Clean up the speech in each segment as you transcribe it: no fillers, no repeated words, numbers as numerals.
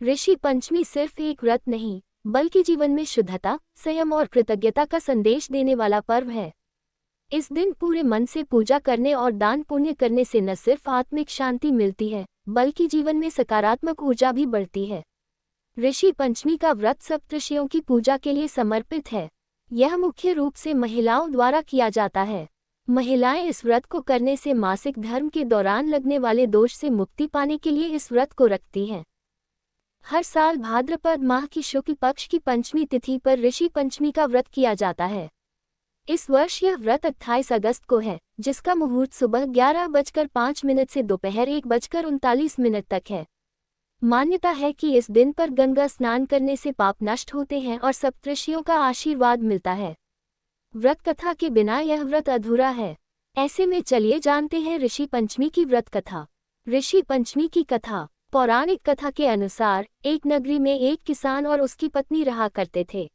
ऋषि पंचमी सिर्फ एक व्रत नहीं, बल्कि जीवन में शुद्धता, संयम और कृतज्ञता का संदेश देने वाला पर्व है। इस दिन पूरे मन से पूजा करने और दान पुण्य करने से न सिर्फ आत्मिक शांति मिलती है, बल्कि जीवन में सकारात्मक ऊर्जा भी बढ़ती है। ऋषि पंचमी का व्रत सप्तऋषियों की पूजा के लिए समर्पित है। यह मुख्य रूप से महिलाओं द्वारा किया जाता है। महिलाएं इस व्रत को करने से मासिक धर्म के दौरान लगने वाले दोष से मुक्ति पाने के लिए इस व्रत को रखती हैं। हर साल भाद्रपद माह की शुक्ल पक्ष की पंचमी तिथि पर ऋषि पंचमी का व्रत किया जाता है। इस वर्ष यह व्रत 28 अगस्त को है, जिसका मुहूर्त सुबह 11:05 से दोपहर 1:39 तक है। मान्यता है कि इस दिन पर गंगा स्नान करने से पाप नष्ट होते हैं और सप्तऋषियों का आशीर्वाद मिलता है। व्रत कथा के बिना यह व्रत अधूरा है। ऐसे में चलिए जानते हैं ऋषि पंचमी की व्रत कथा। ऋषि पंचमी की कथा। पौराणिक कथा के अनुसार एक नगरी में एक किसान और उसकी पत्नी रहा करते थे।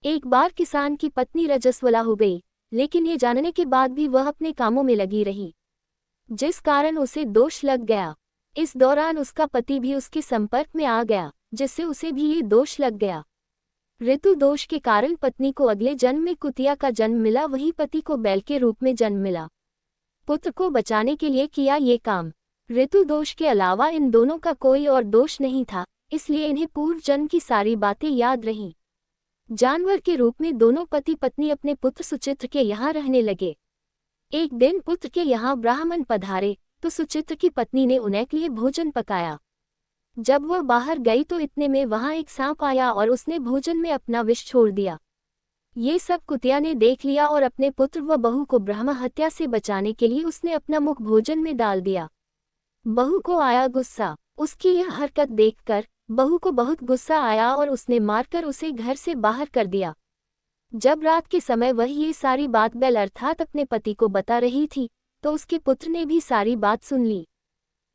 एक बार किसान की पत्नी रजस्वला हो गई, लेकिन ये जानने के बाद भी वह अपने कामों में लगी रही, जिस कारण उसे दोष लग गया। इस दौरान उसका पति भी उसके संपर्क में आ गया, जिससे उसे भी ये दोष लग गया। ऋतु दोष के कारण पत्नी को अगले जन्म में कुतिया का जन्म मिला, वहीं पति को बैल के रूप में जन्म मिला। पुत्र को बचाने के लिए किया ये काम। ऋतु दोष के अलावा इन दोनों का कोई और दोष नहीं था, इसलिए इन्हें पूर्व जन्म की सारी बातें याद रहीं। जानवर के रूप में दोनों पति पत्नी अपने पुत्र सुचित्र के यहाँ रहने लगे। एक दिन पुत्र के यहाँ ब्राह्मण पधारे तो सुचित्र की पत्नी ने उन्हें के लिए भोजन पकाया। जब वह बाहर गई तो इतने में वहां एक सांप आया और उसने भोजन में अपना विष छोड़ दिया। ये सब कुतिया ने देख लिया और अपने पुत्र व बहू को ब्रह्म हत्या से बचाने के लिए उसने अपना मुख भोजन में डाल दिया। बहू को आया गुस्सा। उसकी यह हरकत देखकर बहू को बहुत गुस्सा आया और उसने मारकर उसे घर से बाहर कर दिया। जब रात के समय वह ये सारी बात बैल अर्थात अपने पति को बता रही थी, तो उसके पुत्र ने भी सारी बात सुन ली।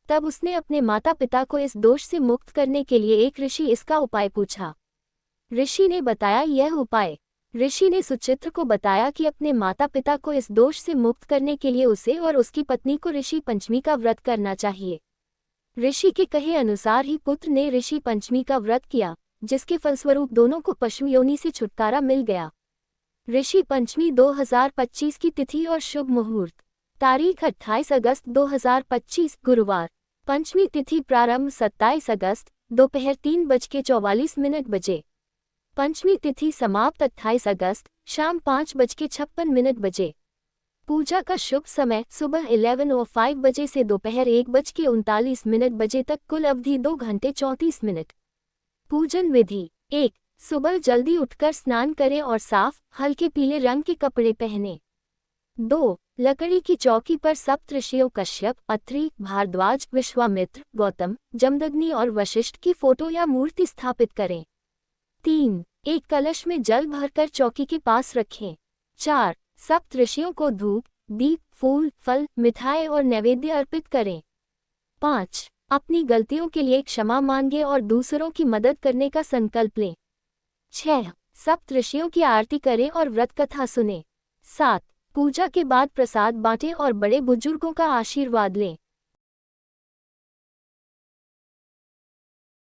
तब उसने अपने माता पिता को इस दोष से मुक्त करने के लिए एक ऋषि इसका उपाय पूछा। ऋषि ने बताया यह उपाय। ऋषि ने सुचित्र को बताया कि अपने माता पिता को इस दोष से मुक्त करने के लिए उसे और उसकी पत्नी को ऋषि पंचमी का व्रत करना चाहिए। ऋषि के कहे अनुसार ही पुत्र ने ऋषि पंचमी का व्रत किया, जिसके फलस्वरूप दोनों को पशु योनि से छुटकारा मिल गया। ऋषि पंचमी 2025 की तिथि और शुभ मुहूर्त। तारीख 28 अगस्त 2025 गुरुवार। पंचमी तिथि प्रारंभ 27 अगस्त दोपहर 3:44 बजे। पंचमी तिथि समाप्त 28 अगस्त शाम 5:56 बजे। पूजा का शुभ समय सुबह 11:05 बजे से दोपहर 1:39 बजे तक, कुल अवधि 2 घंटे 34 मिनट। पूजन विधि। 1. सुबह जल्दी उठकर स्नान करें और साफ हल्के पीले रंग के कपड़े पहनें। 2. लकड़ी की चौकी पर सप्तऋषियों कश्यप, अत्रि, भारद्वाज, विश्वामित्र, गौतम, जमदग्नि और वशिष्ठ की फोटो या मूर्ति स्थापित करें। 3. एक कलश में जल भरकर चौकी के पास रखें। 4. सप्तऋषियों को धूप, दीप, फूल, फल, मिठाई और नैवेद्य अर्पित करें। 5. अपनी गलतियों के लिए क्षमा मांगे और दूसरों की मदद करने का संकल्प लें। 6. सप्तऋषियों की आरती करें और व्रत कथा सुनें। 7. पूजा के बाद प्रसाद बांटें और बड़े बुजुर्गों का आशीर्वाद लें।